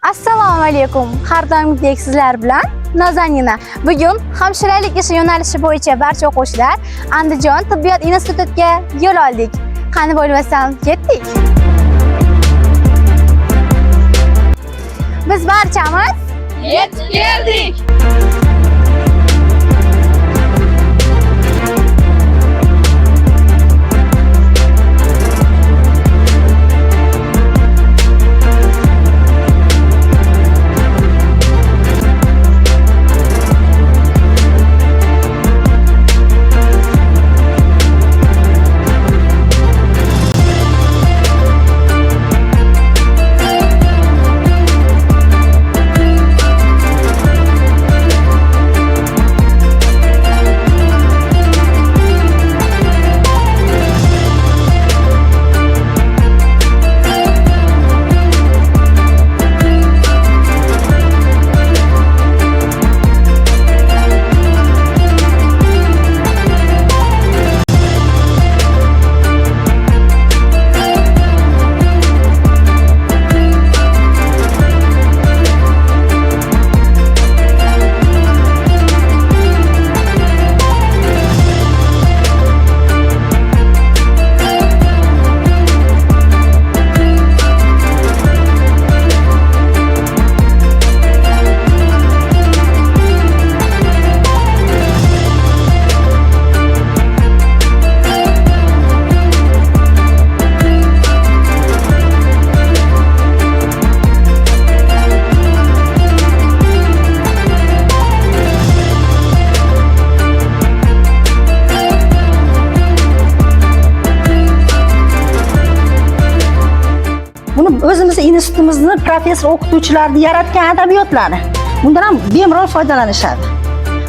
Assalomu alaykum. Har doimgidek sizlar bilan Nozanina. Bugun hamshiralik ishi yo'nalishi bo'yicha barcha o'quvchilar Andijon tibbiyot institutiga yo'l oldik. Qani bo'lmasam, ketdik. Biz barchamiz yetib keldik. O'zimiz institutimizning professor o'qituvchilarini yaratgan adabiyotlari. Bundan ham bemalol foydalanishadi.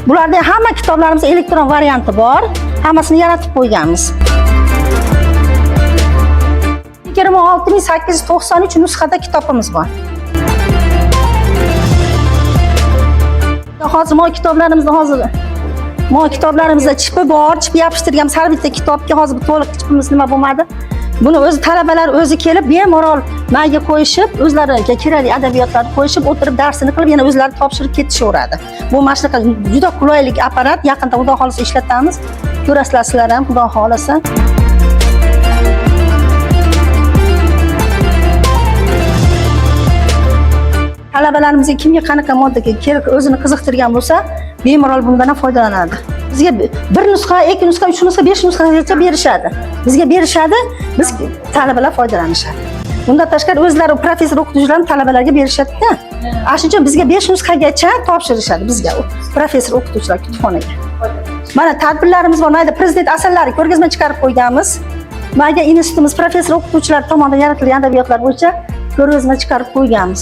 Bularda hamma kitoblarimiz elektron varianti bor. Hammasini yaratib qo'yganmiz. 26893 nusxada kitobimiz bor. Hozir kitoblarimizda chipi bor, chip yopishtirganmiz. Har bitta kitobga hozir to'liq chipimiz nima bo'lmadi. Buni o'zi talabalar o'zi kelib bemalol mayga qo'yishib, o'zlariga kerakli adabiyotlarni qo'yishib, o'tirib darsini qilib, yana o'zlari topshirib ketishaveradi. Bu mana shunaqa juda qulaylik apparat, yaqinda Xudo xolisa ishlatamiz. Ko'rasizlar sizlar ham, Xudo xolisa. Talabalarimizga kimga qanaqa moddaga kerak o'zini qiziqtirgan bo'lsa, bemalol bundan ham foydalanadi. Bizga bir nusxa, ikki nusxa, uch nusxa, besh nusxagacha berishadi. Bizga berishadi, biz talabalar foydalanishadi. Bundan tashqari o'zlari professor o'qituvchilar talabalarga berishadi-da. Ashuncha bizga 5 nusxagacha topshirishadi bizga professor o'qituvchilar kutubxonaga. Mana tadbirlarimiz bor. Mayda prezident asarlari ko'rgazma chiqarib qo'yganmiz. Mayda institutimiz professor o'qituvchilar tomonidan yaratilgan adabiyotlar bo'yicha ko'rgazma chiqarib qo'yganmiz.